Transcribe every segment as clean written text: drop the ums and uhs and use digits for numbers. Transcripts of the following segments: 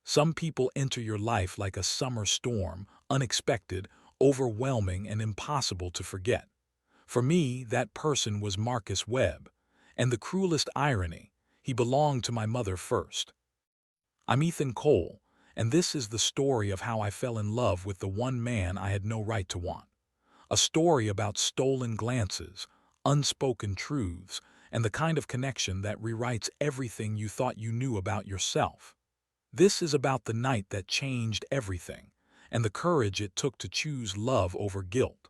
Some people enter your life like a summer storm, unexpected, overwhelming, and impossible to forget. For me, that person was Marcus Webb. And the cruelest irony, he belonged to my mother first. I'm Ethan Cole, and this is the story of how I fell in love with the one man I had no right to want. A story about stolen glances, unspoken truths, and the kind of connection that rewrites everything you thought you knew about yourself. This is about the night that changed everything, and the courage it took to choose love over guilt.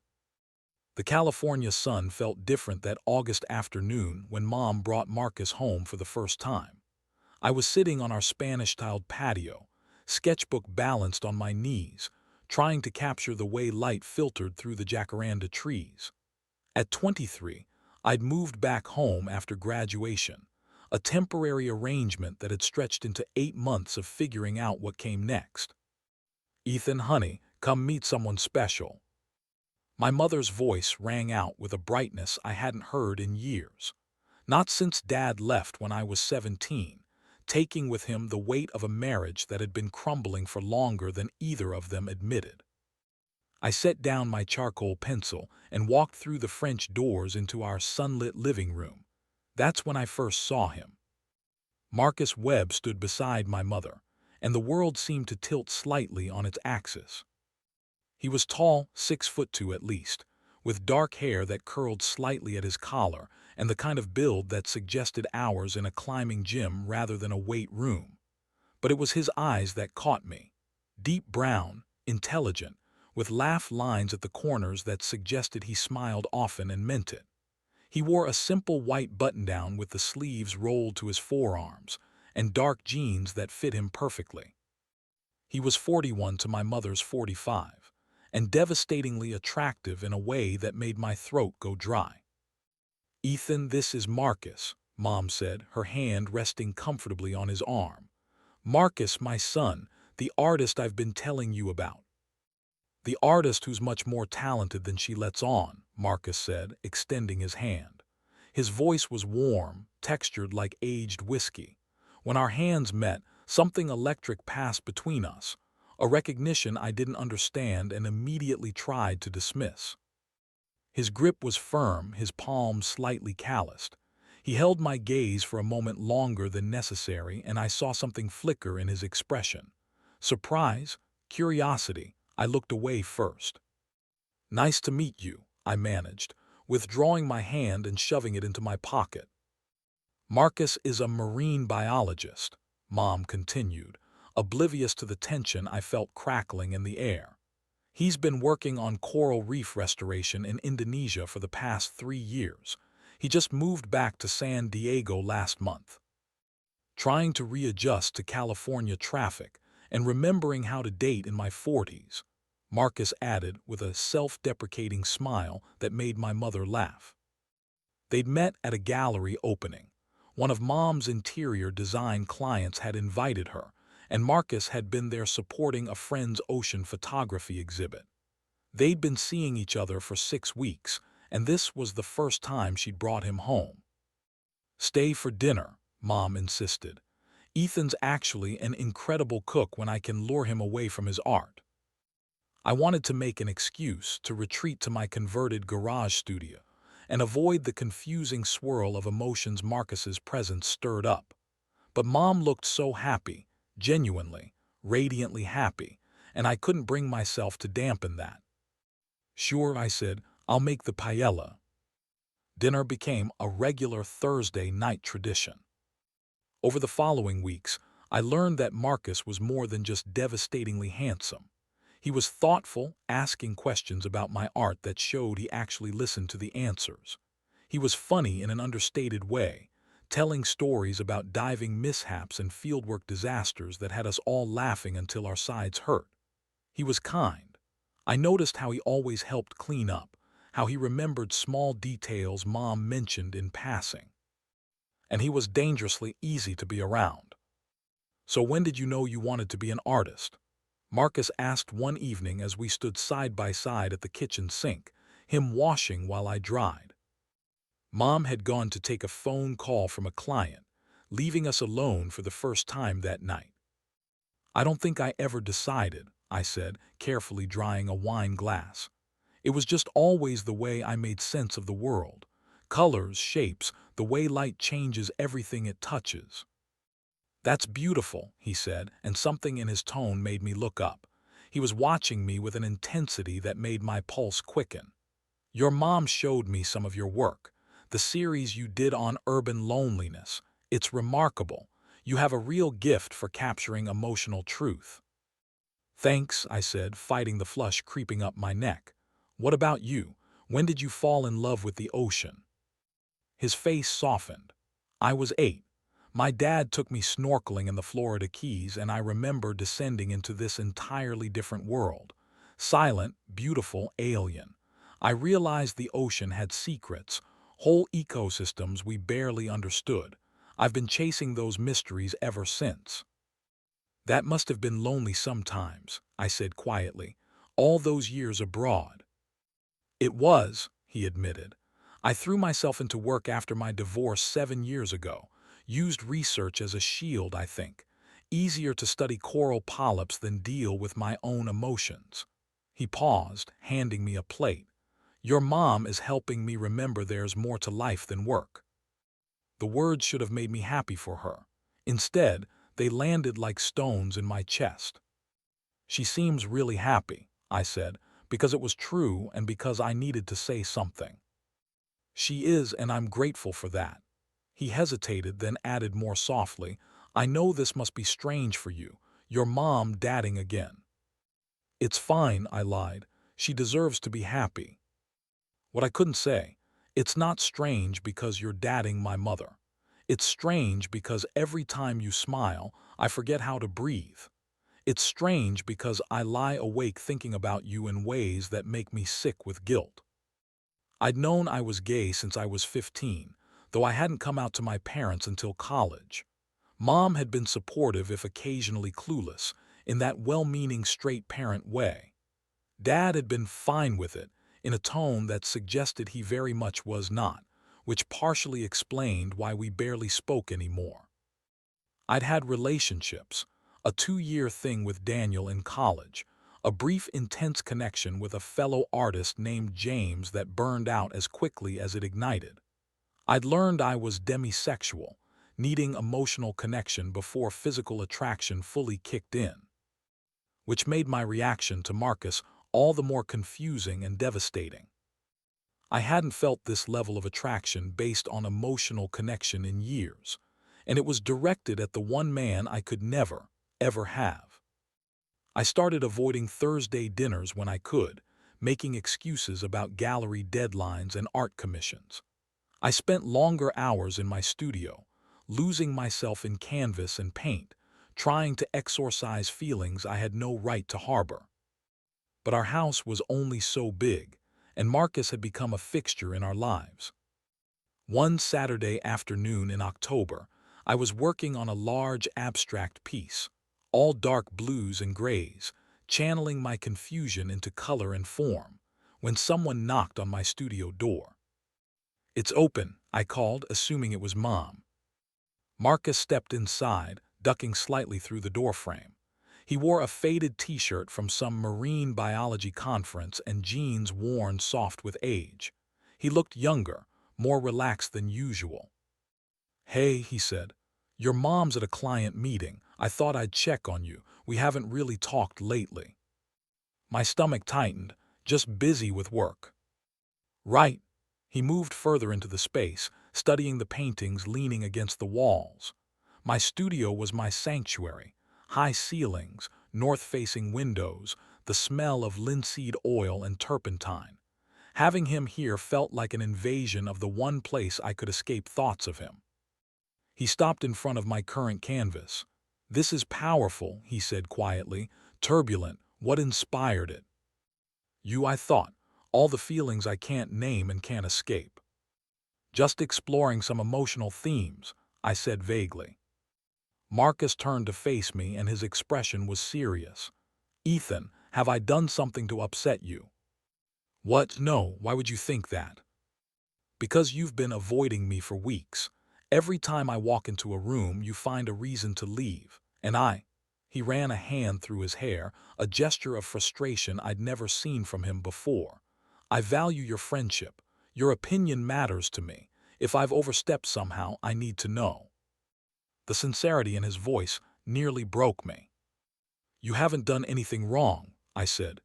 The California sun felt different that August afternoon when Mom brought Marcus home for the first time. I was sitting on our Spanish-tiled patio, sketchbook balanced on my knees, trying to capture the way light filtered through the jacaranda trees. At 23, I'd moved back home after graduation, a temporary arrangement that had stretched into 8 months of figuring out what came next. "Ethan, honey, come meet someone special." My mother's voice rang out with a brightness I hadn't heard in years. Not since Dad left when I was 17, taking with him the weight of a marriage that had been crumbling for longer than either of them admitted. I set down my charcoal pencil and walked through the French doors into our sunlit living room. That's when I first saw him. Marcus Webb stood beside my mother, and the world seemed to tilt slightly on its axis. He was tall, 6'2" at least, with dark hair that curled slightly at his collar and the kind of build that suggested hours in a climbing gym rather than a weight room. But it was his eyes that caught me. Deep brown, intelligent, with laugh lines at the corners that suggested he smiled often and meant it. He wore a simple white button-down with the sleeves rolled to his forearms and dark jeans that fit him perfectly. He was 41 to my mother's 45, and devastatingly attractive in a way that made my throat go dry. "Ethan, this is Marcus," Mom said, her hand resting comfortably on his arm. "Marcus, my son, the artist I've been telling you about." "The artist who's much more talented than she lets on," Marcus said, extending his hand. His voice was warm, textured like aged whiskey. When our hands met, something electric passed between us, a recognition I didn't understand and immediately tried to dismiss. His grip was firm, his palms slightly calloused. He held my gaze for a moment longer than necessary, and I saw something flicker in his expression. Surprise, curiosity. I looked away first. "Nice to meet you," I managed, withdrawing my hand and shoving it into my pocket. "Marcus is a marine biologist," Mom continued, oblivious to the tension I felt crackling in the air. "He's been working on coral reef restoration in Indonesia for the past 3 years. He just moved back to San Diego last month." Trying to readjust to California traffic and remembering how to date in my 40s, Marcus added with a self-deprecating smile that made my mother laugh. They'd met at a gallery opening. One of Mom's interior design clients had invited her, and Marcus had been there supporting a friend's ocean photography exhibit. They'd been seeing each other for 6 weeks, and this was the first time she'd brought him home. "Stay for dinner," Mom insisted. "Ethan's actually an incredible cook when I can lure him away from his art." I wanted to make an excuse to retreat to my converted garage studio and avoid the confusing swirl of emotions Marcus's presence stirred up. But Mom looked so happy, genuinely, radiantly happy, and I couldn't bring myself to dampen that. "Sure," I said, "I'll make the paella." Dinner became a regular Thursday night tradition. Over the following weeks, I learned that Marcus was more than just devastatingly handsome. He was thoughtful, asking questions about my art that showed he actually listened to the answers. He was funny in an understated way, telling stories about diving mishaps and fieldwork disasters that had us all laughing until our sides hurt. He was kind. I noticed how he always helped clean up, how he remembered small details Mom mentioned in passing. And he was dangerously easy to be around. "So when did you know you wanted to be an artist?" Marcus asked one evening as we stood side by side at the kitchen sink, him washing while I dried. Mom had gone to take a phone call from a client, leaving us alone for the first time that night. I don't think I ever decided, I said, carefully drying a wine glass. It was just always the way I made sense of the world. Colors, shapes, the way light changes everything it touches. That's beautiful, he said, and something in his tone made me look up. He was watching me with an intensity that made my pulse quicken. Your mom showed me some of your work, the series you did on urban loneliness. It's remarkable. You have a real gift for capturing emotional truth. Thanks, I said, fighting the flush creeping up my neck. What about you? When did you fall in love with the ocean? His face softened. I was 8. My dad took me snorkeling in the Florida Keys, and I remember descending into this entirely different world. Silent, beautiful, alien. I realized the ocean had secrets, whole ecosystems we barely understood. I've been chasing those mysteries ever since. That must have been lonely sometimes, I said quietly. All those years abroad. It was, he admitted. I threw myself into work after my divorce 7 years ago. Used research as a shield, I think. Easier to study coral polyps than deal with my own emotions. He paused, handing me a plate. Your mom is helping me remember there's more to life than work. The words should have made me happy for her. Instead, they landed like stones in my chest. She seems really happy, I said, because it was true and because I needed to say something. She is, and I'm grateful for that. He hesitated, then added more softly, I know this must be strange for you, your mom dadding again. It's fine, I lied. She deserves to be happy. What I couldn't say, it's not strange because you're dadding my mother. It's strange because every time you smile, I forget how to breathe. It's strange because I lie awake thinking about you in ways that make me sick with guilt. I'd known I was gay since I was 15, though I hadn't come out to my parents until college. Mom had been supportive if occasionally clueless, in that well-meaning straight parent way. Dad had been fine with it, in a tone that suggested he very much was not, which partially explained why we barely spoke anymore. I'd had relationships, a 2-year thing with Daniel in college, a brief intense connection with a fellow artist named James that burned out as quickly as it ignited. I'd learned I was demisexual, needing emotional connection before physical attraction fully kicked in, which made my reaction to Marcus all the more confusing and devastating. I hadn't felt this level of attraction based on emotional connection in years, and it was directed at the one man I could never, ever have. I started avoiding Thursday dinners when I could, making excuses about gallery deadlines and art commissions. I spent longer hours in my studio, losing myself in canvas and paint, trying to exorcise feelings I had no right to harbor. But our house was only so big, and Marcus had become a fixture in our lives. One Saturday afternoon in October, I was working on a large abstract piece, all dark blues and grays, channeling my confusion into color and form, when someone knocked on my studio door. It's open, I called, assuming it was Mom. Marcus stepped inside, ducking slightly through the doorframe. He wore a faded t-shirt from some marine biology conference and jeans worn soft with age. He looked younger, more relaxed than usual. Hey, he said. Your mom's at a client meeting. I thought I'd check on you. We haven't really talked lately. My stomach tightened, just busy with work. Right. He moved further into the space, studying the paintings leaning against the walls. My studio was my sanctuary. High ceilings, north-facing windows, the smell of linseed oil and turpentine. Having him here felt like an invasion of the one place I could escape thoughts of him. He stopped in front of my current canvas. This is powerful, he said quietly. Turbulent. What inspired it? You, I thought. All the feelings I can't name and can't escape. Just exploring some emotional themes, I said vaguely. Marcus turned to face me and his expression was serious. Ethan, have I done something to upset you? What? No, why would you think that? Because you've been avoiding me for weeks. Every time I walk into a room, you find a reason to leave. And He ran a hand through his hair, a gesture of frustration I'd never seen from him before. I value your friendship. Your opinion matters to me. If I've overstepped somehow, I need to know. The sincerity in his voice nearly broke me. You haven't done anything wrong, I said,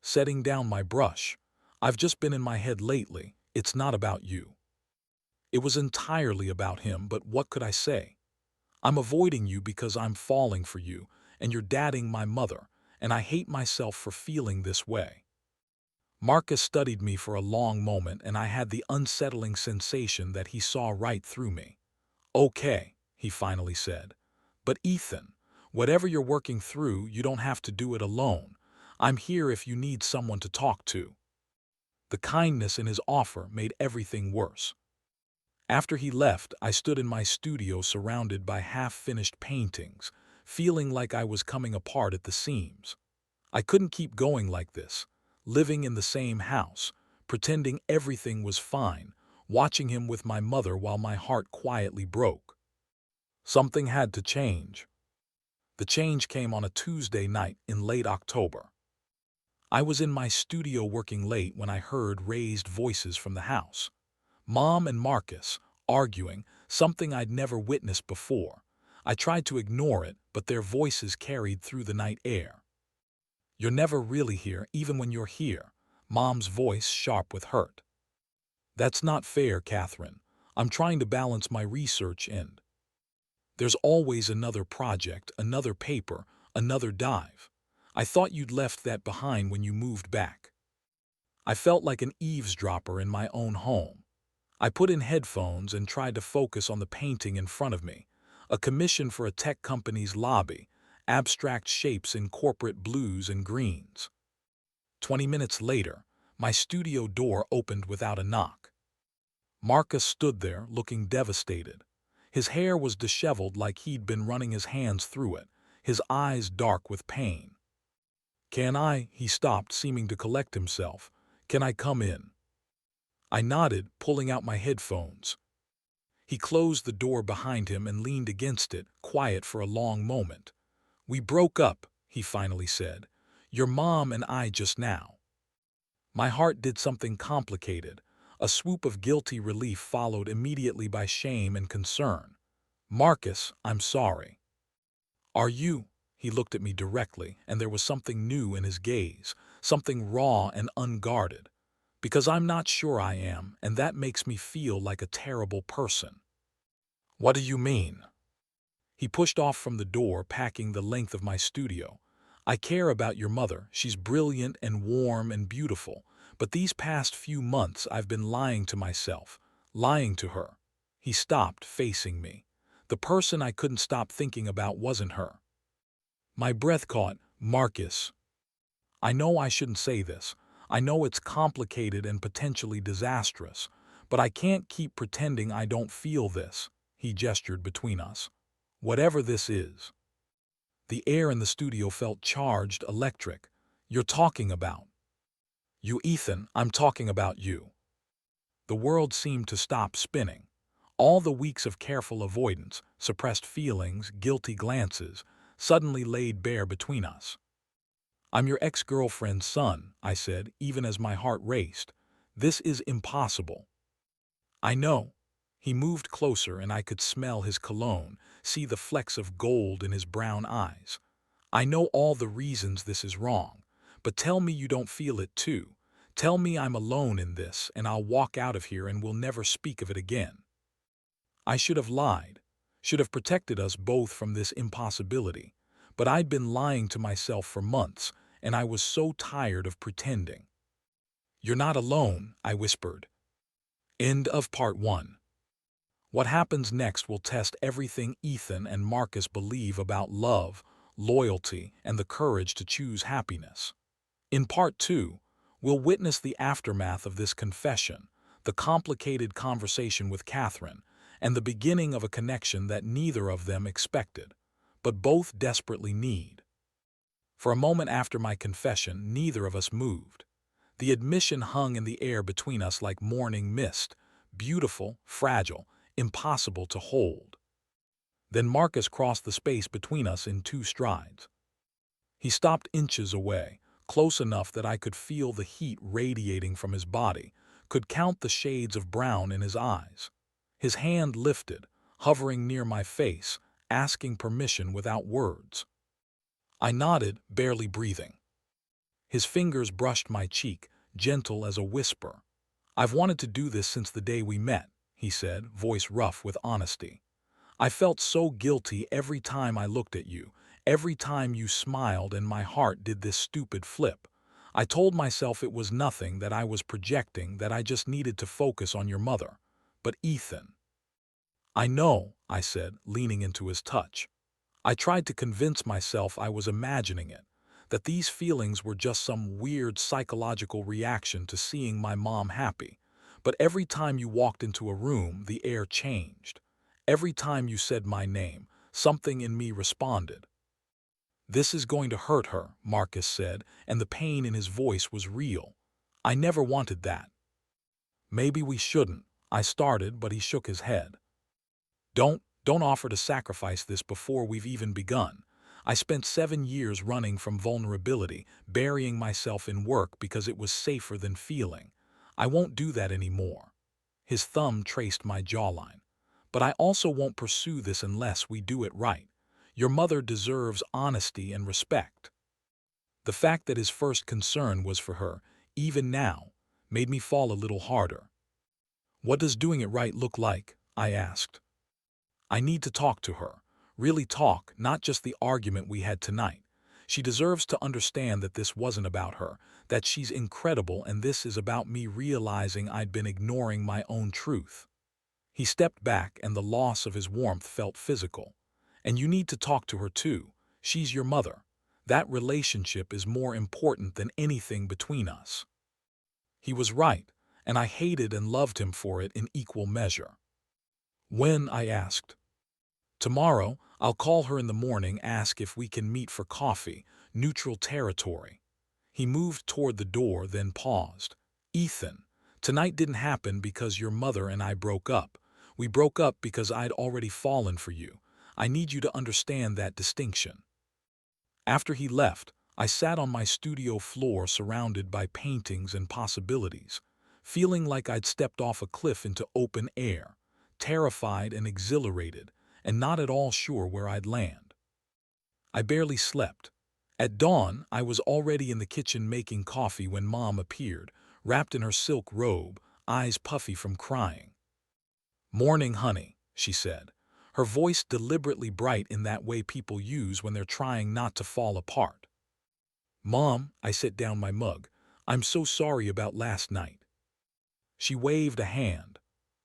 setting down my brush. I've just been in my head lately. It's not about you. It was entirely about him, but what could I say? I'm avoiding you because I'm falling for you, and you're dadding my mother, and I hate myself for feeling this way. Marcus studied me for a long moment, and I had the unsettling sensation that he saw right through me. Okay, he finally said. But Ethan, whatever you're working through, you don't have to do it alone. I'm here if you need someone to talk to. The kindness in his offer made everything worse. After he left, I stood in my studio surrounded by half-finished paintings, feeling like I was coming apart at the seams. I couldn't keep going like this, living in the same house, pretending everything was fine, watching him with my mother while my heart quietly broke. Something had to change. The change came on a Tuesday night in late October. I was in my studio working late when I heard raised voices from the house. Mom and Marcus, arguing, something I'd never witnessed before. I tried to ignore it, but their voices carried through the night air. You're never really here, even when you're here, Mom's voice sharp with hurt. That's not fair, Catherine. I'm trying to balance my research and there's always another project, another paper, another dive. I thought you'd left that behind when you moved back. I felt like an eavesdropper in my own home. I put in headphones and tried to focus on the painting in front of me, a commission for a tech company's lobby, abstract shapes in corporate blues and greens. 20 minutes later, my studio door opened without a knock. Marcus stood there, looking devastated. His hair was disheveled like he'd been running his hands through it, his eyes dark with pain. "Can I?" He stopped, seeming to collect himself. "Can I come in?" I nodded, pulling out my headphones. He closed the door behind him and leaned against it, quiet for a long moment. "We broke up," he finally said. "Your mom and I just now." My heart did something complicated. A swoop of guilty relief followed immediately by shame and concern. "Marcus, I'm sorry." "Are you?" He looked at me directly, and there was something new in his gaze, something raw and unguarded. "Because I'm not sure I am, and that makes me feel like a terrible person." "What do you mean?" He pushed off from the door, packing the length of my studio. "I care about your mother. She's brilliant and warm and beautiful. But these past few months I've been lying to myself, lying to her." He stopped, facing me. The person I couldn't stop thinking about wasn't her. My breath caught. "Marcus, I know I shouldn't say this. I know it's complicated and potentially disastrous. But I can't keep pretending I don't feel this." He gestured between us. "Whatever this is." The air in the studio felt charged, electric. "You're talking about." "You, Ethan, I'm talking about you." The world seemed to stop spinning. All the weeks of careful avoidance, suppressed feelings, guilty glances, suddenly laid bare between us. "I'm your ex-girlfriend's son," I said, even as my heart raced. "This is impossible." "I know." He moved closer and I could smell his cologne, see the flecks of gold in his brown eyes. "I know all the reasons this is wrong, but tell me you don't feel it too. Tell me I'm alone in this and I'll walk out of here and we'll never speak of it again." I should have lied, should have protected us both from this impossibility, but I'd been lying to myself for months and I was so tired of pretending. "You're not alone," I whispered. End of part 1. What happens next will test everything Ethan and Marcus believe about love, loyalty, and the courage to choose happiness. In part 2, we'll witness the aftermath of this confession, the complicated conversation with Catherine, and the beginning of a connection that neither of them expected, but both desperately need. For a moment after my confession, neither of us moved. The admission hung in the air between us like morning mist, beautiful, fragile, impossible to hold. Then Marcus crossed the space between us in 2 strides. He stopped inches away, close enough that I could feel the heat radiating from his body, could count the shades of brown in his eyes. His hand lifted, hovering near my face, asking permission without words. I nodded, barely breathing. His fingers brushed my cheek, gentle as a whisper. "I've wanted to do this since the day we met," he said, voice rough with honesty. "I felt so guilty every time I looked at you, every time you smiled and my heart did this stupid flip. I told myself it was nothing, that I was projecting, that I just needed to focus on your mother. But Ethan—" "I know," I said, leaning into his touch. I tried to convince myself I was imagining it, that these feelings were just some weird psychological reaction to seeing my mom happy. But every time you walked into a room, the air changed. Every time you said my name, something in me responded. "This is going to hurt her," Marcus said, and the pain in his voice was real. "I never wanted that." "Maybe we shouldn't," I started, but he shook his head. Don't offer to sacrifice this before we've even begun. I spent 7 years running from vulnerability, burying myself in work because it was safer than feeling. I won't do that anymore." His thumb traced my jawline. "But I also won't pursue this unless we do it right. Your mother deserves honesty and respect." The fact that his first concern was for her, even now, made me fall a little harder. "What does doing it right look like?" I asked. "I need to talk to her. Really talk, not just the argument we had tonight. She deserves to understand that this wasn't about her, that she's incredible, and this is about me realizing I'd been ignoring my own truth." He stepped back, and the loss of his warmth felt physical. "And you need to talk to her too. She's your mother. That relationship is more important than anything between us." He was right, and I hated and loved him for it in equal measure. "When?" I asked. "Tomorrow. I'll call her in the morning, ask if we can meet for coffee, neutral territory." He moved toward the door, then paused. "Ethan, tonight didn't happen because your mother and I broke up. We broke up because I'd already fallen for you. I need you to understand that distinction." After he left, I sat on my studio floor surrounded by paintings and possibilities, feeling like I'd stepped off a cliff into open air, terrified and exhilarated, and not at all sure where I'd land. I barely slept. At dawn, I was already in the kitchen making coffee when Mom appeared, wrapped in her silk robe, eyes puffy from crying. "Morning, honey," she said, her voice deliberately bright in that way people use when they're trying not to fall apart. "Mom," I set down my mug, "I'm so sorry about last night." She waved a hand.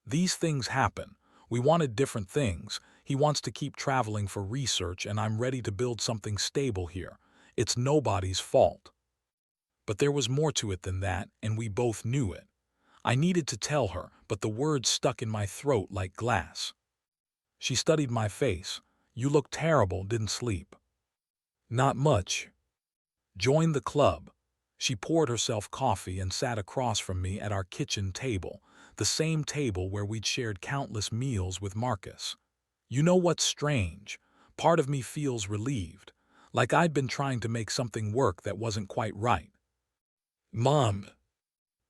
"These things happen. We wanted different things. He wants to keep traveling for research, and I'm ready to build something stable here. It's nobody's fault." But there was more to it than that, and we both knew it. I needed to tell her, but the words stuck in my throat like glass. She studied my face. "You look terrible, didn't sleep." "Not much." "Join the club." She poured herself coffee and sat across from me at our kitchen table, the same table where we'd shared countless meals with Marcus. "You know what's strange? Part of me feels relieved, like I'd been trying to make something work that wasn't quite right." "Mom,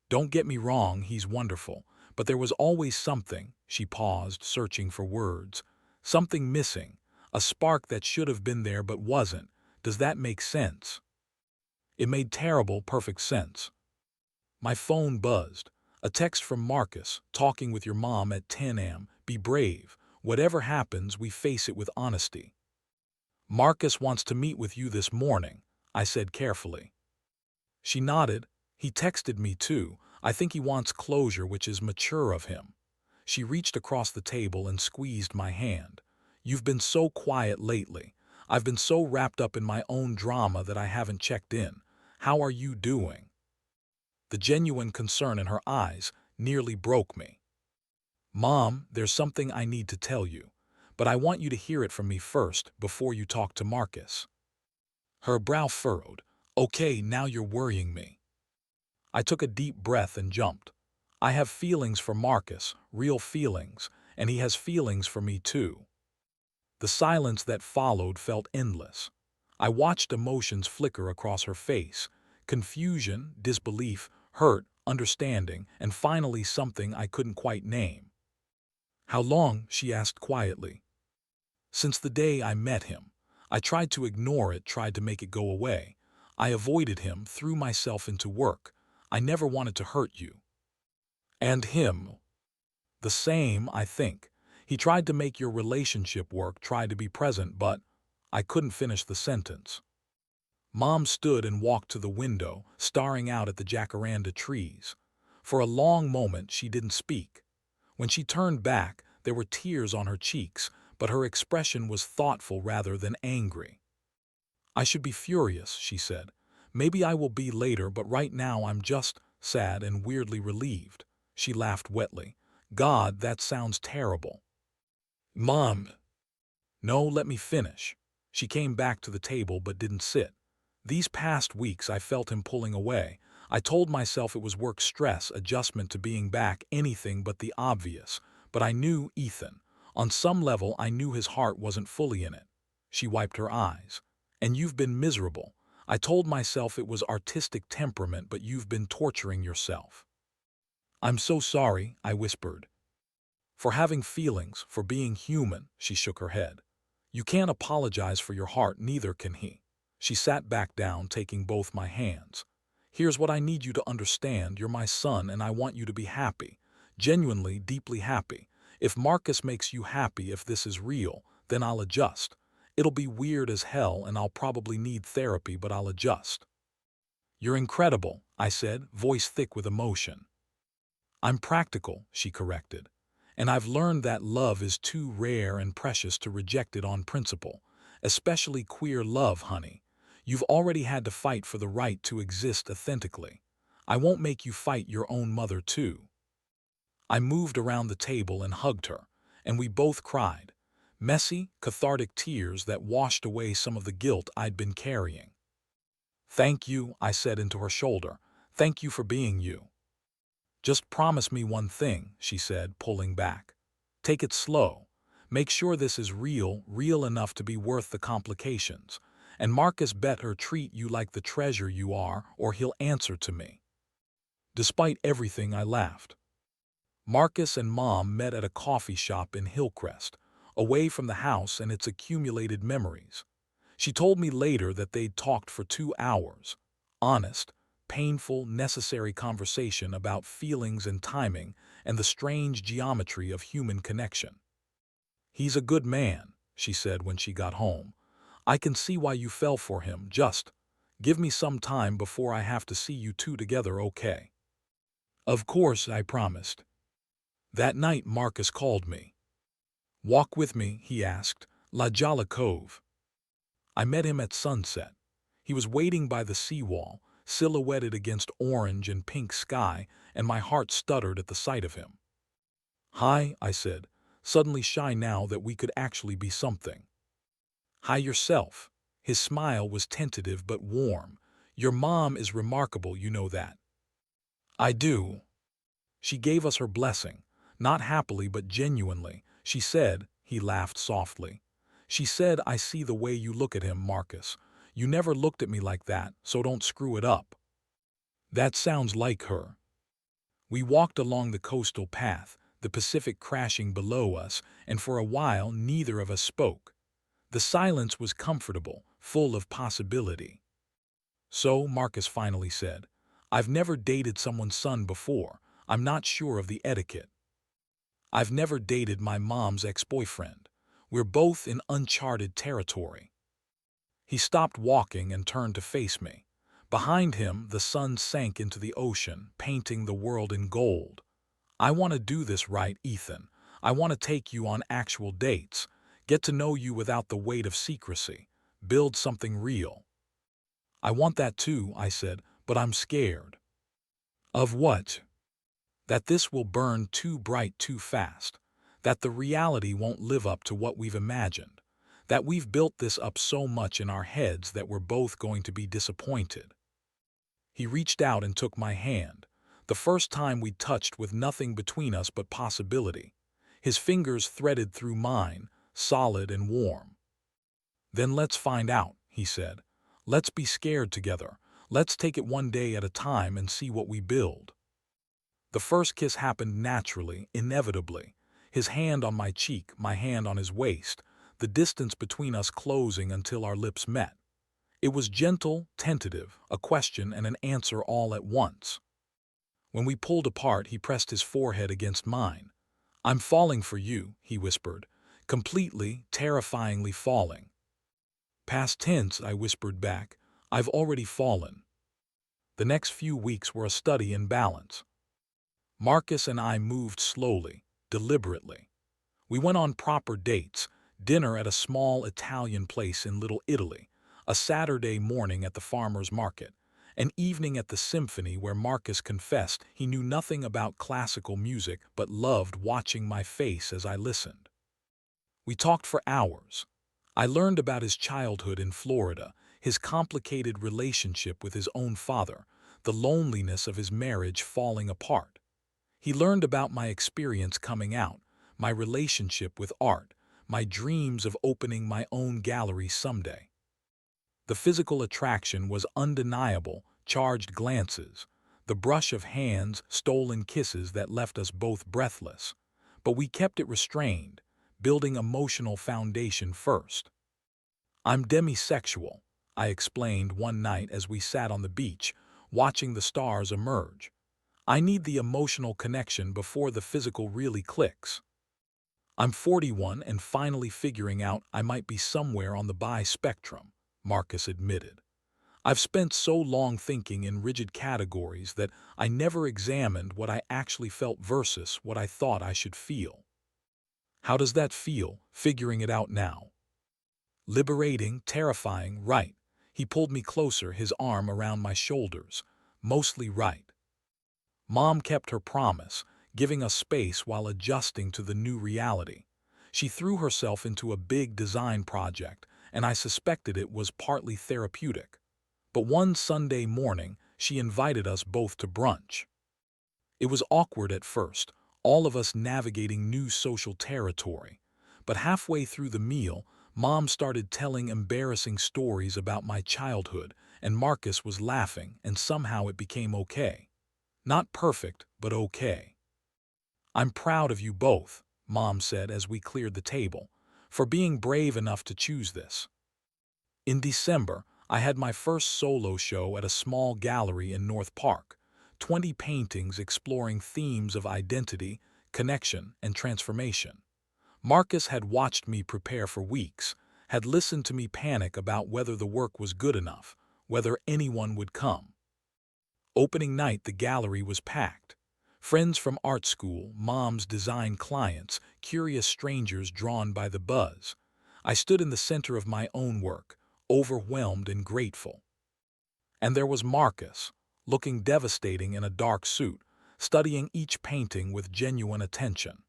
don't get me wrong, he's wonderful, but there was always something." She paused, searching for words. "Something missing, a spark that should have been there but wasn't. Does that make sense?" It made terrible, perfect sense. My phone buzzed. A text from Marcus: "Talking with your mom at 10 a.m. Be brave. Whatever happens, we face it with honesty." "Marcus wants to meet with you this morning," I said carefully. She nodded. "He texted me too. I think he wants closure, which is mature of him." She reached across the table and squeezed my hand. "You've been so quiet lately. I've been so wrapped up in my own drama that I haven't checked in. How are you doing?" The genuine concern in her eyes nearly broke me. "Mom, there's something I need to tell you, but I want you to hear it from me first before you talk to Marcus." Her brow furrowed. "Okay, now you're worrying me." I took a deep breath and jumped. I have feelings for Marcus, real feelings, and he has feelings for me too. The silence that followed felt endless. I watched emotions flicker across her face: confusion, disbelief, hurt, understanding, and finally something I couldn't quite name. "How long?" she asked quietly. "Since the day I met him. I tried to ignore it, tried to make it go away. I avoided him, threw myself into work. I never wanted to hurt you." "And him?" "The same, I think. He tried to make your relationship work, tried to be present, but—" I couldn't finish the sentence. Mom stood and walked to the window, staring out at the jacaranda trees. For a long moment she didn't speak. When she turned back, there were tears on her cheeks, but her expression was thoughtful rather than angry. "I should be furious," she said. "Maybe I will be later, but right now I'm just sad and weirdly relieved." She laughed wetly. "God, that sounds terrible." "Mom!" "No, let me finish." She came back to the table but didn't sit. "These past weeks I felt him pulling away. I told myself it was work stress, adjustment to being back, anything but the obvious. But I knew Ethan. On some level I knew his heart wasn't fully in it." She wiped her eyes. "And you've been miserable. I told myself it was artistic temperament, but you've been torturing yourself." "I'm so sorry," I whispered. "For having feelings, for being human." She shook her head. "You can't apologize for your heart, neither can he." She sat back down, taking both my hands. "Here's what I need you to understand. You're my son, and I want you to be happy. Genuinely, deeply happy. If Marcus makes you happy, if this is real, then I'll adjust. It'll be weird as hell, and I'll probably need therapy, but I'll adjust." "You're incredible," I said, voice thick with emotion. "I'm practical," she corrected. "And I've learned that love is too rare and precious to reject it on principle. Especially queer love, honey. You've already had to fight for the right to exist authentically. I won't make you fight your own mother, too." I moved around the table and hugged her, and we both cried. Messy, cathartic tears that washed away some of the guilt I'd been carrying. "Thank you," I said into her shoulder. "Thank you for being you." "Just promise me one thing," she said, pulling back. "Take it slow. Make sure this is real, real enough to be worth the complications. And Marcus better treat you like the treasure you are, or he'll answer to me." Despite everything, I laughed. Marcus and Mom met at a coffee shop in Hillcrest, away from the house and its accumulated memories. She told me later that they'd talked for 2 hours. Honest, painful, necessary conversation about feelings and timing and the strange geometry of human connection. "He's a good man," she said when she got home. "I can see why you fell for him. Just give me some time before I have to see you two together, okay?" "Of course," I promised. That night Marcus called me. "Walk with me," he asked. "La Jolla Cove." I met him at sunset. He was waiting by the seawall, silhouetted against orange and pink sky, and my heart stuttered at the sight of him. "Hi," I said, suddenly shy now that we could actually be something. "Hi yourself." His smile was tentative but warm. "Your mom is remarkable, you know that." "I do." She gave us her blessing, not happily but genuinely. She said, he laughed softly. She said, "I see the way you look at him, Marcus. You never looked at me like that, so don't screw it up." That sounds like her. We walked along the coastal path, the Pacific crashing below us, and for a while neither of us spoke. The silence was comfortable, full of possibility. "So," Marcus finally said, "I've never dated someone's son before. I'm not sure of the etiquette. I've never dated my mom's ex-boyfriend. We're both in uncharted territory." He stopped walking and turned to face me. Behind him, the sun sank into the ocean, painting the world in gold. "I want to do this right, Ethan. I want to take you on actual dates, get to know you without the weight of secrecy, build something real." "I want that too," I said, "but I'm scared." "Of what?" "That this will burn too bright too fast. That the reality won't live up to what we've imagined. That we've built this up so much in our heads that we're both going to be disappointed." He reached out and took my hand. The first time we touched with nothing between us but possibility. His fingers threaded through mine, solid and warm. "Then let's find out," he said. "Let's be scared together. Let's take it one day at a time and see what we build." The first kiss happened naturally, inevitably. His hand on my cheek, my hand on his waist, the distance between us closing until our lips met. It was gentle, tentative, a question and an answer all at once. When we pulled apart, he pressed his forehead against mine. "I'm falling for you," he whispered, "completely, terrifyingly falling." "Past tense," I whispered back. "I've already fallen." The next few weeks were a study in balance. Marcus and I moved slowly, deliberately. We went on proper dates, dinner at a small Italian place in Little Italy, a Saturday morning at the farmer's market, an evening at the symphony where Marcus confessed he knew nothing about classical music but loved watching my face as I listened. We talked for hours. I learned about his childhood in Florida, his complicated relationship with his own father, the loneliness of his marriage falling apart. He learned about my experience coming out, my relationship with art, my dreams of opening my own gallery someday. The physical attraction was undeniable, charged glances, the brush of hands, stolen kisses that left us both breathless. But we kept it restrained, building emotional foundation first. "I'm demisexual," I explained one night as we sat on the beach, watching the stars emerge. "I need the emotional connection before the physical really clicks." "I'm 41 and finally figuring out I might be somewhere on the bi spectrum," Marcus admitted. "I've spent so long thinking in rigid categories that I never examined what I actually felt versus what I thought I should feel." "How does that feel, figuring it out now?" "Liberating, terrifying, right." He pulled me closer, his arm around my shoulders. "Mostly right." Mom kept her promise, giving us space while adjusting to the new reality. She threw herself into a big design project, and I suspected it was partly therapeutic. But one Sunday morning, she invited us both to brunch. It was awkward at first, all of us navigating new social territory. But halfway through the meal, Mom started telling embarrassing stories about my childhood, and Marcus was laughing, and somehow it became okay. Not perfect, but okay. "I'm proud of you both," Mom said as we cleared the table, "for being brave enough to choose this." In December, I had my first solo show at a small gallery in North Park, 20 paintings exploring themes of identity, connection, and transformation. Marcus had watched me prepare for weeks, had listened to me panic about whether the work was good enough, whether anyone would come. Opening night, the gallery was packed. Friends from art school, Mom's design clients, curious strangers drawn by the buzz. I stood in the center of my own work, overwhelmed and grateful. And there was Marcus, looking devastating in a dark suit, studying each painting with genuine attention.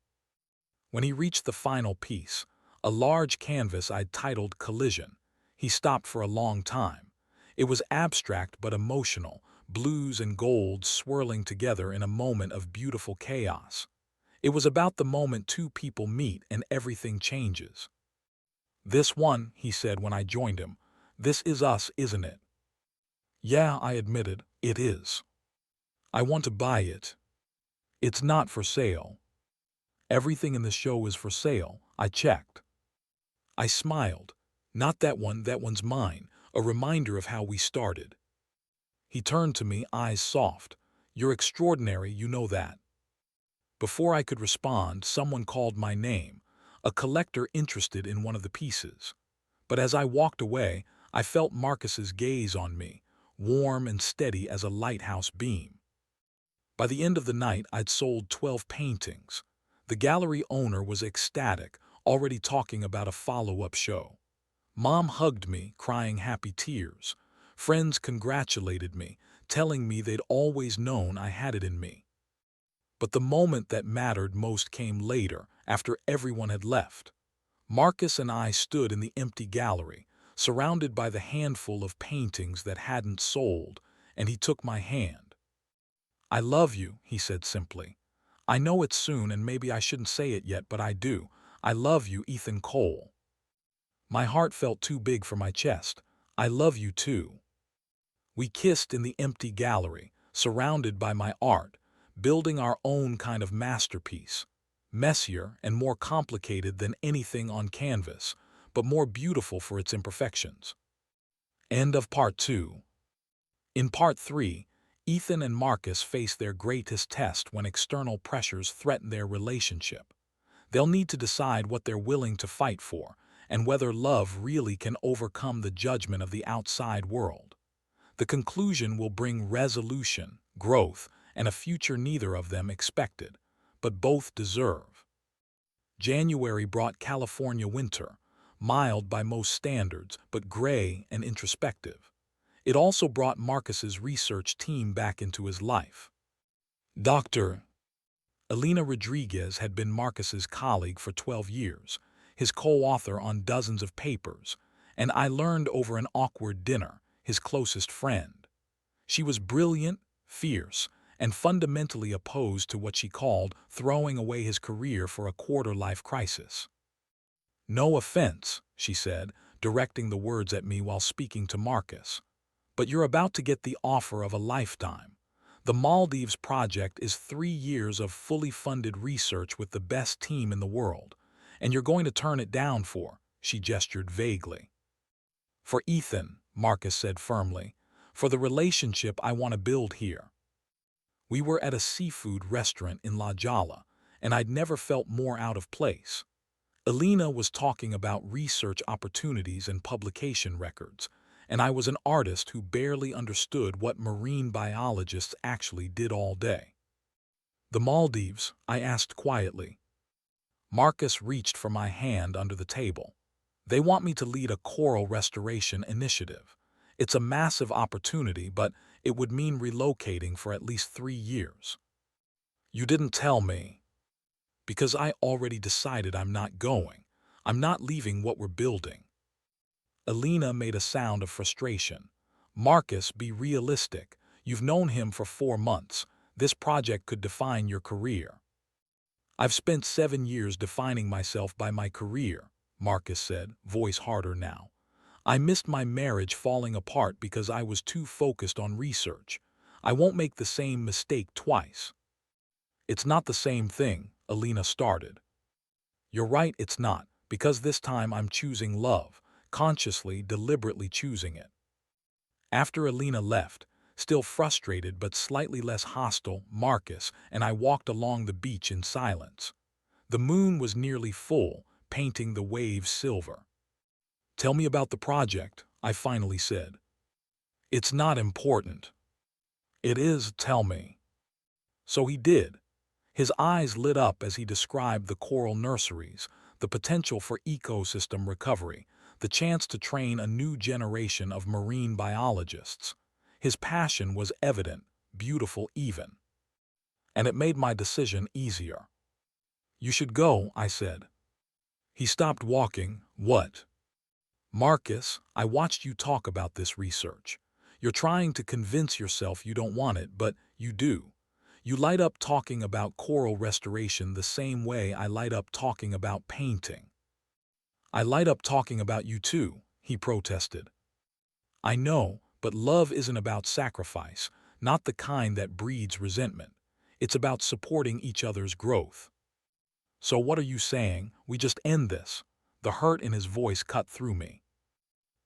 When he reached the final piece, a large canvas I'd titled Collision, he stopped for a long time. It was abstract but emotional, blues and golds swirling together in a moment of beautiful chaos. It was about the moment two people meet and everything changes. "This one," he said when I joined him, "this is us, isn't it?" "Yeah," I admitted, "it is. I want to buy it." "It's not for sale." "Everything in the show is for sale," I checked. I smiled. "Not that one, that one's mine, a reminder of how we started." He turned to me, eyes soft. "You're extraordinary, you know that." Before I could respond, someone called my name, a collector interested in one of the pieces. But as I walked away, I felt Marcus's gaze on me, warm and steady as a lighthouse beam. By the end of the night, I'd sold 12 paintings. The gallery owner was ecstatic, already talking about a follow-up show. Mom hugged me, crying happy tears. Friends congratulated me, telling me they'd always known I had it in me. But the moment that mattered most came later, after everyone had left. Marcus and I stood in the empty gallery, surrounded by the handful of paintings that hadn't sold, and he took my hand. "I love you," he said simply. "I know it's soon and maybe I shouldn't say it yet, but I do. I love you, Ethan Cole. My heart felt too big for my chest. I love you too. We kissed in the empty gallery, surrounded by my art, building our own kind of masterpiece. Messier and more complicated than anything on canvas, but more beautiful for its imperfections. End of part 2. In part 3, Ethan and Marcus face their greatest test when external pressures threaten their relationship. They'll need to decide what they're willing to fight for, and whether love really can overcome the judgment of the outside world. The conclusion will bring resolution, growth, and a future neither of them expected, but both deserve. January brought California winter, mild by most standards, but gray and introspective. It also brought Marcus's research team back into his life. Dr. Elena Rodriguez had been Marcus's colleague for 12 years, his co-author on dozens of papers, and I learned over an awkward dinner, his closest friend. She was brilliant, fierce, and fundamentally opposed to what she called throwing away his career for a quarter-life crisis. "No offense," she said, directing the words at me while speaking to Marcus, "but you're about to get the offer of a lifetime. The Maldives project is 3 years of fully funded research with the best team in the world, and you're going to turn it down for," she gestured vaguely. "For Ethan," Marcus said firmly, "for the relationship I want to build here." We were at a seafood restaurant in La Jolla, and I'd never felt more out of place. Elena was talking about research opportunities and publication records, and I was an artist who barely understood what marine biologists actually did all day. "The Maldives?" I asked quietly. Marcus reached for my hand under the table. "They want me to lead a coral restoration initiative. It's a massive opportunity, but it would mean relocating for at least 3 years." "You didn't tell me." "Because I already decided I'm not going. I'm not leaving what we're building." Elena made a sound of frustration. "Marcus, be realistic. You've known him for 4 months. This project could define your career." "I've spent 7 years defining myself by my career," Marcus said, voice harder now. "I missed my marriage falling apart because I was too focused on research. I won't make the same mistake twice." "It's not the same thing," Elena started. "You're right, it's not, because this time I'm choosing love, consciously, deliberately choosing it." After Elena left, still frustrated but slightly less hostile, Marcus and I walked along the beach in silence. The moon was nearly full, painting the waves silver. "Tell me about the project," I finally said. "It's not important." "It is, tell me." So he did. His eyes lit up as he described the coral nurseries, the potential for ecosystem recovery, the chance to train a new generation of marine biologists. His passion was evident, beautiful even. And it made my decision easier. "You should go," I said. He stopped walking. "What?" "Marcus, I watched you talk about this research. You're trying to convince yourself you don't want it, but you do. You light up talking about coral restoration the same way I light up talking about painting." "I light up talking about you too," he protested. "I know, but love isn't about sacrifice, not the kind that breeds resentment. It's about supporting each other's growth." "So what are you saying? We just end this?" The hurt in his voice cut through me.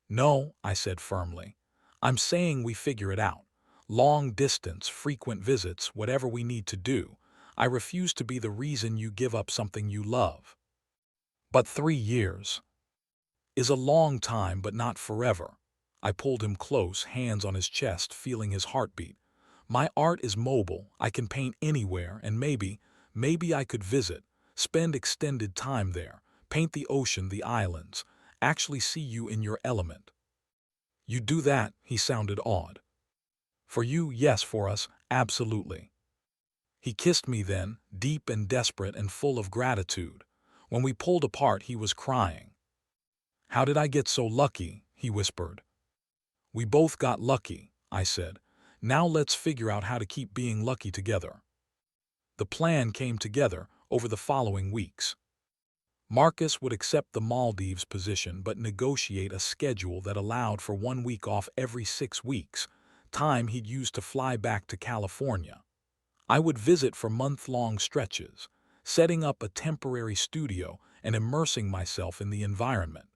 "No," I said firmly. "I'm saying we figure it out. Long distance, frequent visits, whatever we need to do. I refuse to be the reason you give up something you love." "But 3 years is a long time, but not forever." I pulled him close, hands on his chest, feeling his heartbeat. "My art is mobile. I can paint anywhere, and maybe I could visit, spend extended time there, paint the ocean, the islands, actually see you in your element." "You do that?" He sounded awed. "For you, yes, for us, absolutely." He kissed me then, deep and desperate and full of gratitude. When we pulled apart, he was crying. "How did I get so lucky?" he whispered. "We both got lucky," I said. "Now let's figure out how to keep being lucky together." The plan came together over the following weeks. Marcus would accept the Maldives position but negotiate a schedule that allowed for 1 week off every 6 weeks, time he'd use to fly back to California. I would visit for month-long stretches, setting up a temporary studio and immersing myself in the environment.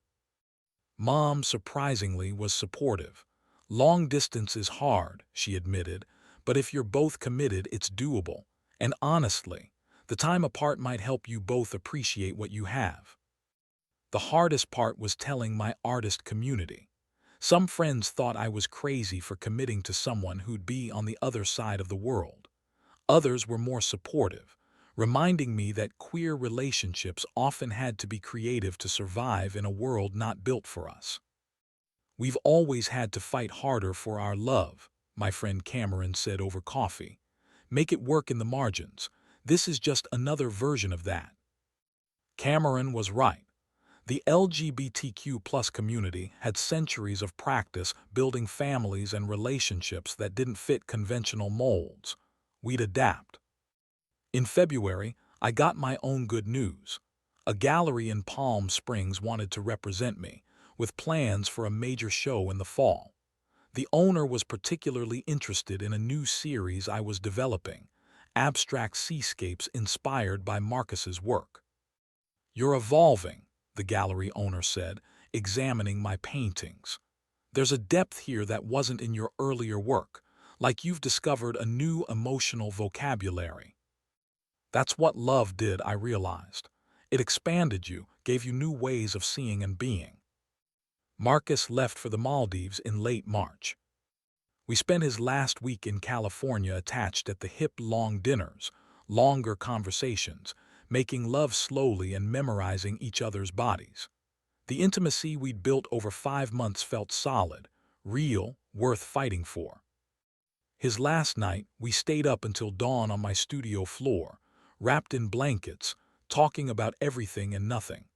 Mom, surprisingly, was supportive. Long distance is hard, she admitted, but if you're both committed, it's doable. And honestly, the time apart might help you both appreciate what you have. The hardest part was telling my artist community. Some friends thought I was crazy for committing to someone who'd be on the other side of the world. Others were more supportive, reminding me that queer relationships often had to be creative to survive in a world not built for us. "We've always had to fight harder for our love," my friend Cameron said over coffee. "Make it work in the margins. This is just another version of that." Cameron was right. The LGBTQ+ community had centuries of practice building families and relationships that didn't fit conventional molds. We'd adapt. In February, I got my own good news. A gallery in Palm Springs wanted to represent me, with plans for a major show in the fall. The owner was particularly interested in a new series I was developing, abstract seascapes inspired by Marcus's work. "You're evolving," the gallery owner said, examining my paintings. "There's a depth here that wasn't in your earlier work, like you've discovered a new emotional vocabulary." That's what love did, I realized. It expanded you, gave you new ways of seeing and being. Marcus left for the Maldives in late March. We spent his last week in California attached at the hip long dinners, longer conversations, making love slowly and memorizing each other's bodies. The intimacy we'd built over 5 months felt solid, real, worth fighting for. His last night, we stayed up until dawn on my studio floor, wrapped in blankets, talking about everything and nothing.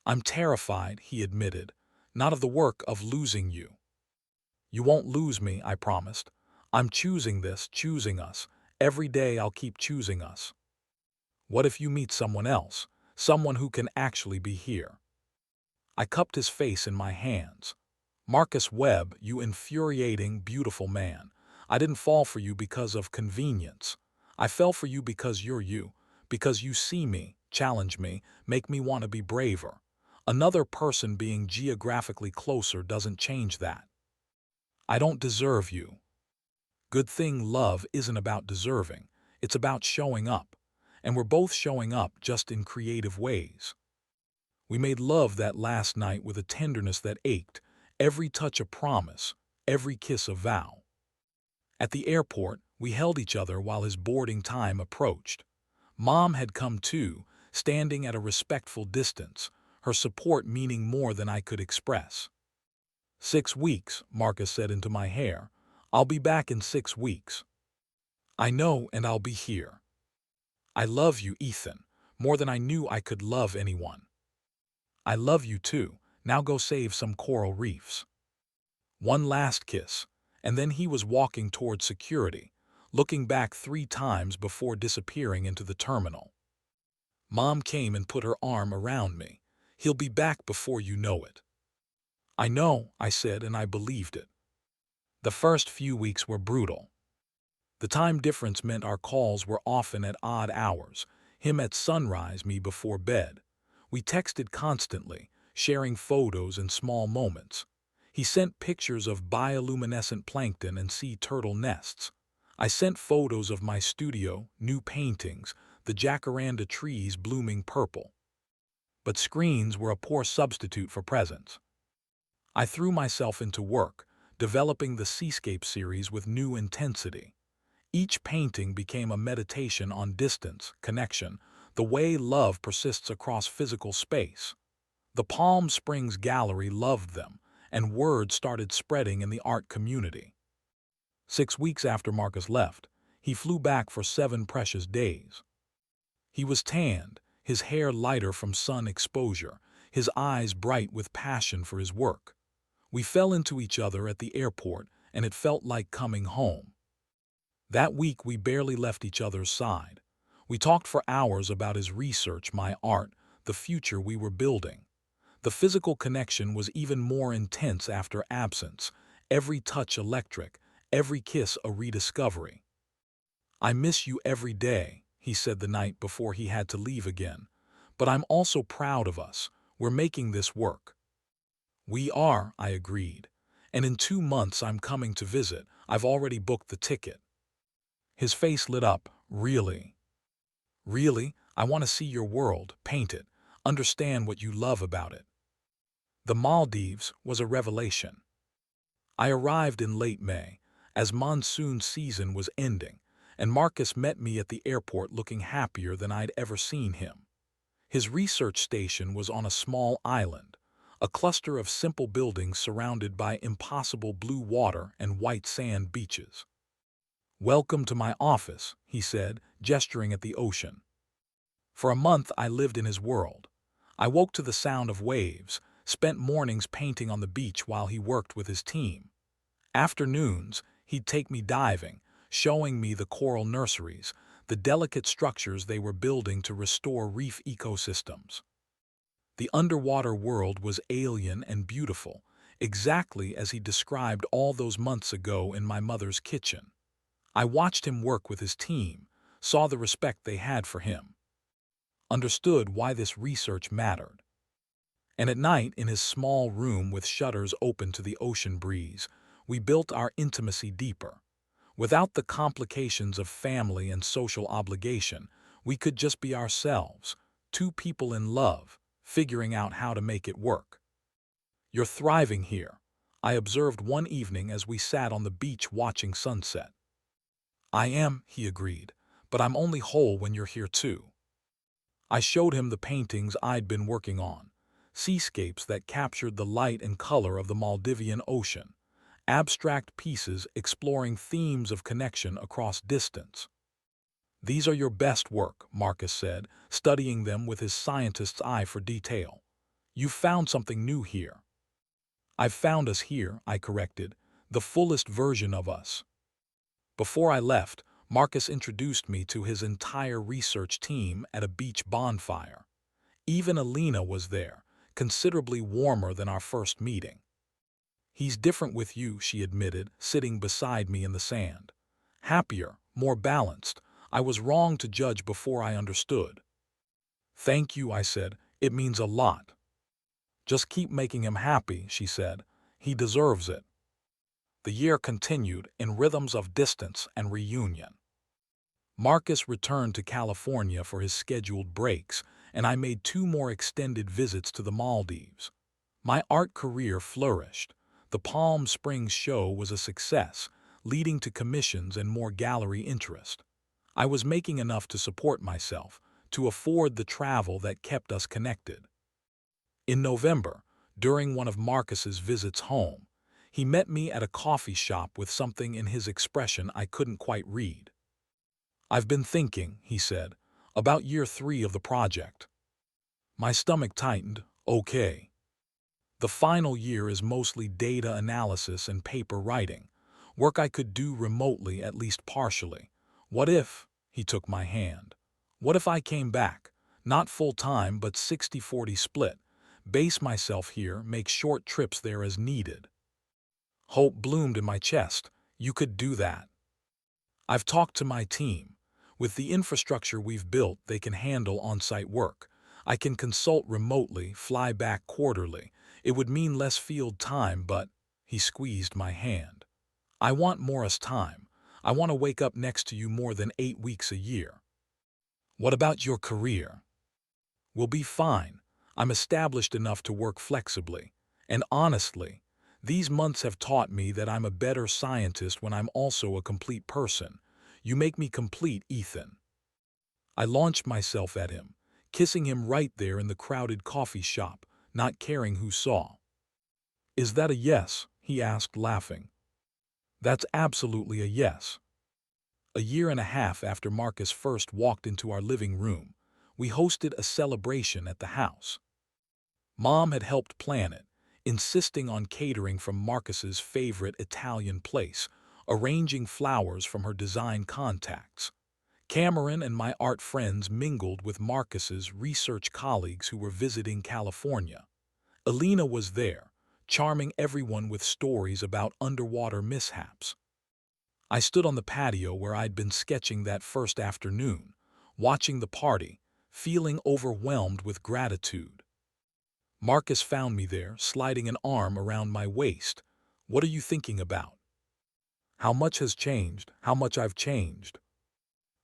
"I'm terrified," he admitted, "not of the work, of losing you." "You won't lose me," I promised. "I'm choosing this, choosing us. Every day I'll keep choosing us." "What if you meet someone else, someone who can actually be here?" I cupped his face in my hands. "Marcus Webb, you infuriating, beautiful man. I didn't fall for you because of convenience. I fell for you because you're you, because you see me, challenge me, make me want to be braver. Another person being geographically closer doesn't change that. I don't deserve you." Good thing love isn't about deserving, it's about showing up. And we're both showing up, just in creative ways. We made love that last night with a tenderness that ached, every touch a promise, every kiss a vow. At the airport, we held each other while his boarding time approached. Mom had come too, standing at a respectful distance, her support meaning more than I could express. "6 weeks," Marcus said into my hair. "I'll be back in 6 weeks." "I know, and I'll be here." "I love you, Ethan, more than I knew I could love anyone." "I love you too. Now go save some coral reefs." One last kiss, and then he was walking toward security, looking back 3 times before disappearing into the terminal. Mom came and put her arm around me. "He'll be back before you know it." "I know," I said, and I believed it. The first few weeks were brutal. The time difference meant our calls were often at odd hours, him at sunrise, me before bed. We texted constantly, sharing photos and small moments. He sent pictures of bioluminescent plankton and sea turtle nests. I sent photos of my studio, new paintings, the jacaranda trees blooming purple. But screens were a poor substitute for presence. I threw myself into work, developing the Seascape series with new intensity. Each painting became a meditation on distance, connection, the way love persists across physical space. The Palm Springs Gallery loved them, and word started spreading in the art community. 6 weeks after Marcus left, he flew back for 7 precious days. He was tanned, his hair lighter from sun exposure, his eyes bright with passion for his work. We fell into each other at the airport, and it felt like coming home. That week we barely left each other's side. We talked for hours about his research, my art, the future we were building. The physical connection was even more intense after absence, every touch electric, every kiss a rediscovery. "I miss you every day," he said the night before he had to leave again. "But I'm also proud of us. We're making this work." "We are," I agreed. "And in 2 months I'm coming to visit. I've already booked the ticket." His face lit up. "Really? Really? I want to see your world, paint it, understand what you love about it." The Maldives was a revelation. I arrived in late May, as monsoon season was ending, and Marcus met me at the airport looking happier than I'd ever seen him. His research station was on a small island, a cluster of simple buildings surrounded by impossible blue water and white sand beaches. "Welcome to my office," he said, gesturing at the ocean. For a month I lived in his world. I woke to the sound of waves, spent mornings painting on the beach while he worked with his team. Afternoons, he'd take me diving, showing me the coral nurseries, the delicate structures they were building to restore reef ecosystems. The underwater world was alien and beautiful, exactly as he described all those months ago in my mother's kitchen. I watched him work with his team, saw the respect they had for him, understood why this research mattered. And at night, in his small room with shutters open to the ocean breeze, we built our intimacy deeper. Without the complications of family and social obligation, we could just be ourselves, two people in love, figuring out how to make it work. "You're thriving here," I observed one evening as we sat on the beach watching sunset. "I am," he agreed, "but I'm only whole when you're here too." I showed him the paintings I'd been working on, seascapes that captured the light and color of the Maldivian Ocean, abstract pieces exploring themes of connection across distance. "These are your best work," Marcus said, studying them with his scientist's eye for detail. "You've found something new here." "I've found us here," I corrected, "the fullest version of us." Before I left, Marcus introduced me to his entire research team at a beach bonfire. Even Alina was there, considerably warmer than our first meeting. "He's different with you," she admitted, sitting beside me in the sand. "Happier, more balanced. I was wrong to judge before I understood." "Thank you," I said. "It means a lot." "Just keep making him happy," she said. "He deserves it." The year continued in rhythms of distance and reunion. Marcus returned to California for his scheduled breaks, and I made 2 more extended visits to the Maldives. My art career flourished. The Palm Springs show was a success, leading to commissions and more gallery interest. I was making enough to support myself, to afford the travel that kept us connected. In November, during one of Marcus's visits home, he met me at a coffee shop with something in his expression I couldn't quite read. "I've been thinking," he said, "about year 3 of the project." My stomach tightened. "Okay." "The final year is mostly data analysis and paper writing, work I could do remotely at least partially. What if," he took my hand, "what if I came back, not full-time but 60-40 split, base myself here, make short trips there as needed?" Hope bloomed in my chest. "You could do that." "I've talked to my team. With the infrastructure we've built, they can handle on-site work. I can consult remotely, fly back quarterly. It would mean less field time, but—" he squeezed my hand. "I want more us time. I want to wake up next to you more than 8 weeks a year." "What about your career?" "We'll be fine. I'm established enough to work flexibly. And honestly, these months have taught me that I'm a better scientist when I'm also a complete person. You make me complete, Ethan." I launched myself at him, kissing him right there in the crowded coffee shop, not caring who saw. "Is that a yes?" he asked, laughing. "That's absolutely a yes." A year and a half after Marcus first walked into our living room, we hosted a celebration at the house. Mom had helped plan it, insisting on catering from Marcus's favorite Italian place, arranging flowers from her design contacts. Cameron and my art friends mingled with Marcus's research colleagues who were visiting California. Alina was there, charming everyone with stories about underwater mishaps. I stood on the patio where I'd been sketching that first afternoon, watching the party, feeling overwhelmed with gratitude. Marcus found me there, sliding an arm around my waist. "What are you thinking about?" "How much has changed, how much I've changed."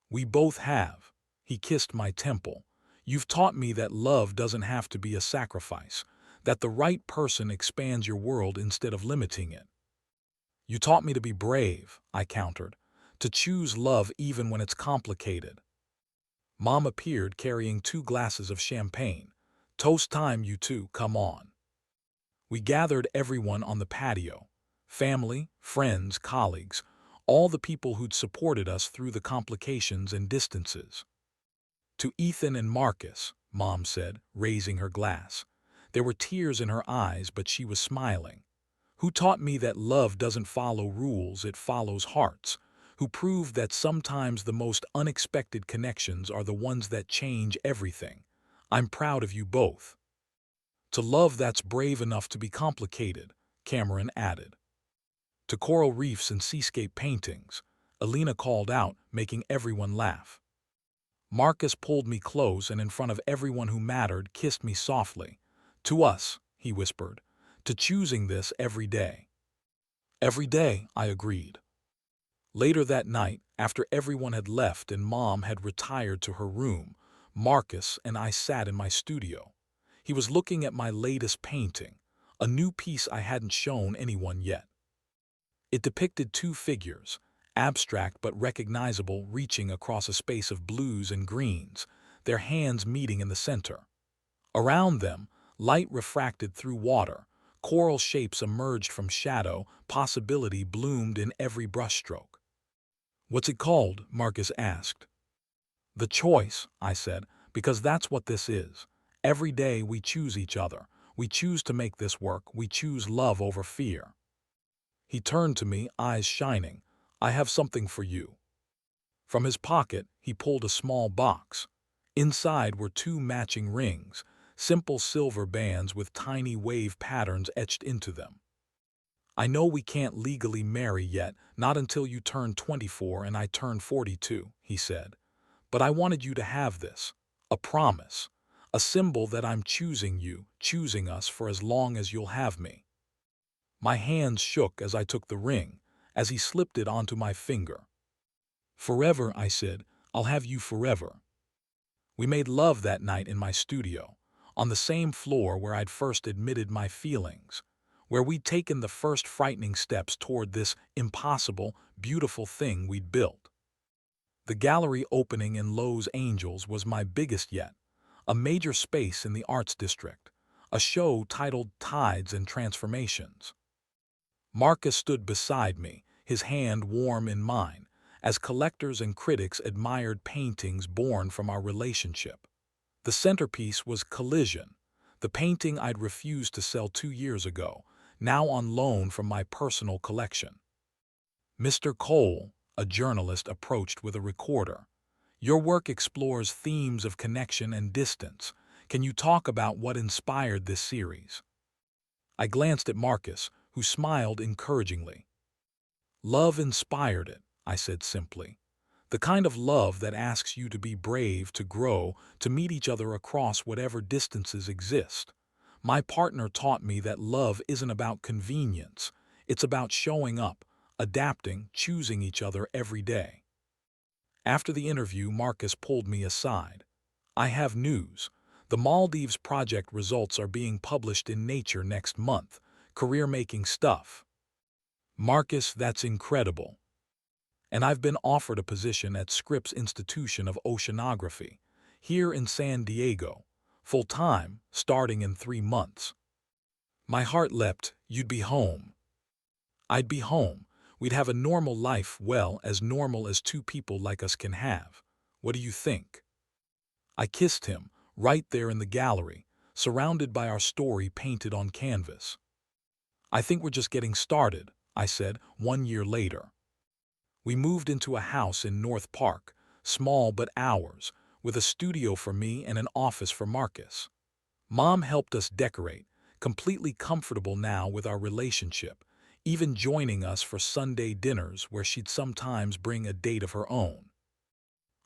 "We both have." He kissed my temple. "You've taught me that love doesn't have to be a sacrifice, that the right person expands your world instead of limiting it." "You taught me to be brave," I countered, "to choose love even when it's complicated." Mom appeared carrying 2 glasses of champagne. "Toast time, you two, come on." We gathered everyone on the patio. Family, friends, colleagues, all the people who'd supported us through the complications and distances. "To Ethan and Marcus," Mom said, raising her glass. There were tears in her eyes, but she was smiling. "Who taught me that love doesn't follow rules, it follows hearts. Who proved that sometimes the most unexpected connections are the ones that change everything. I'm proud of you both." "To love that's brave enough to be complicated," Cameron added. "To coral reefs and seascape paintings," Alina called out, making everyone laugh. Marcus pulled me close and in front of everyone who mattered kissed me softly. "To us," he whispered, "to choosing this every day." "Every day," I agreed. Later that night, after everyone had left and Mom had retired to her room, Marcus and I sat in my studio. He was looking at my latest painting, a new piece I hadn't shown anyone yet. It depicted 2 figures, abstract but recognizable, reaching across a space of blues and greens, their hands meeting in the center. Around them, light refracted through water, coral shapes emerged from shadow, possibility bloomed in every brushstroke. "What's it called?" Marcus asked. "The Choice," I said, "because that's what this is. Every day we choose each other. We choose to make this work. We choose love over fear." He turned to me, eyes shining. "I have something for you." From his pocket, he pulled a small box. Inside were 2 matching rings, simple silver bands with tiny wave patterns etched into them. "I know we can't legally marry yet, not until you turn 24 and I turn 42, he said. "But I wanted you to have this. A promise. A symbol that I'm choosing you, choosing us for as long as you'll have me." My hands shook as I took the ring, as he slipped it onto my finger. "Forever," I said. "I'll have you forever." We made love that night in my studio, on the same floor where I'd first admitted my feelings, where we'd taken the first frightening steps toward this impossible, beautiful thing we'd built. The gallery opening in Lowe's Angels was my biggest yet, a major space in the Arts District, a show titled Tides and Transformations. Marcus stood beside me, his hand warm in mine, as collectors and critics admired paintings born from our relationship. The centerpiece was Collision, the painting I'd refused to sell 2 years ago, now on loan from my personal collection. "Mr. Cole," a journalist approached with a recorder, "your work explores themes of connection and distance. Can you talk about what inspired this series?" I glanced at Marcus, who smiled encouragingly. "Love inspired it," I said simply. "The kind of love that asks you to be brave, to grow, to meet each other across whatever distances exist. My partner taught me that love isn't about convenience. It's about showing up, adapting, choosing each other every day." After the interview, Marcus pulled me aside. "I have news. The Maldives project results are being published in Nature next month. Career-making stuff." "Marcus, that's incredible." "And I've been offered a position at Scripps Institution of Oceanography, here in San Diego, full-time, starting in 3 months. My heart leapt. "You'd be home." "I'd be home. We'd have a normal life, well, as normal as 2 people like us can have. What do you think?" I kissed him, right there in the gallery, surrounded by our story painted on canvas. "I think we're just getting started," I said 1 year later. We moved into a house in North Park, small but ours, with a studio for me and an office for Marcus. Mom helped us decorate, completely comfortable now with our relationship, even joining us for Sunday dinners where she'd sometimes bring a date of her own.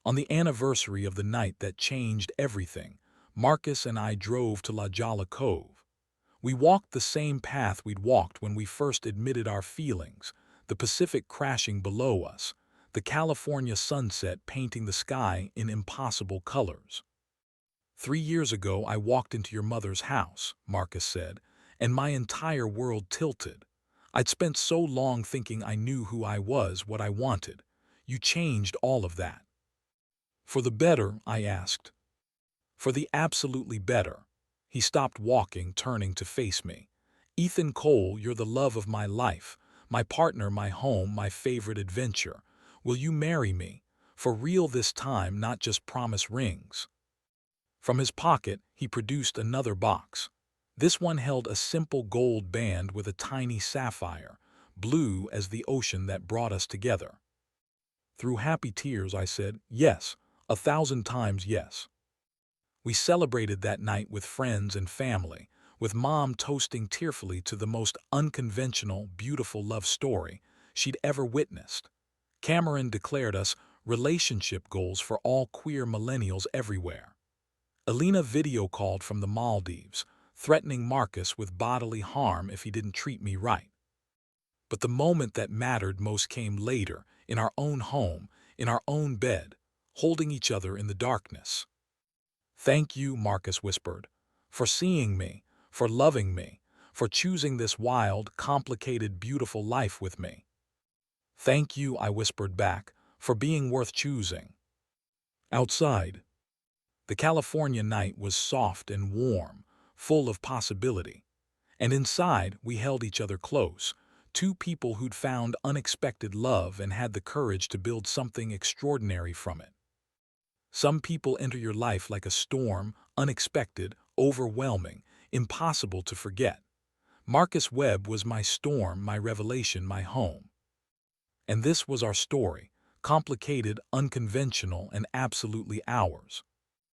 On the anniversary of the night that changed everything, Marcus and I drove to La Jolla Cove. We walked the same path we'd walked when we first admitted our feelings, the Pacific crashing below us, the California sunset painting the sky in impossible colors. 3 years ago, I walked into your mother's house, Marcus said, and my entire world tilted. I'd spent so long thinking I knew who I was, what I wanted. You changed all of that. For the better, I asked. For the absolutely better. He stopped walking, turning to face me. Ethan Cole, you're the love of my life, my partner, my home, my favorite adventure. Will you marry me? For real this time, not just promise rings. From his pocket, he produced another box. This one held a simple gold band with a tiny sapphire, blue as the ocean that brought us together. Through happy tears, I said, yes, 1,000 times yes. We celebrated that night with friends and family, with Mom toasting tearfully to the most unconventional, beautiful love story she'd ever witnessed. Cameron declared us relationship goals for all queer millennials everywhere. Alina video called from the Maldives, threatening Marcus with bodily harm if he didn't treat me right. But the moment that mattered most came later, in our own home, in our own bed, holding each other in the darkness. Thank you, Marcus whispered, for seeing me, for loving me, for choosing this wild, complicated, beautiful life with me. Thank you, I whispered back, for being worth choosing. Outside, the California night was soft and warm, full of possibility. And inside, we held each other close, two people who'd found unexpected love and had the courage to build something extraordinary from it. Some people enter your life like a storm, unexpected, overwhelming, impossible to forget. Marcus Webb was my storm, my revelation, my home. And this was our story, complicated, unconventional, and absolutely ours.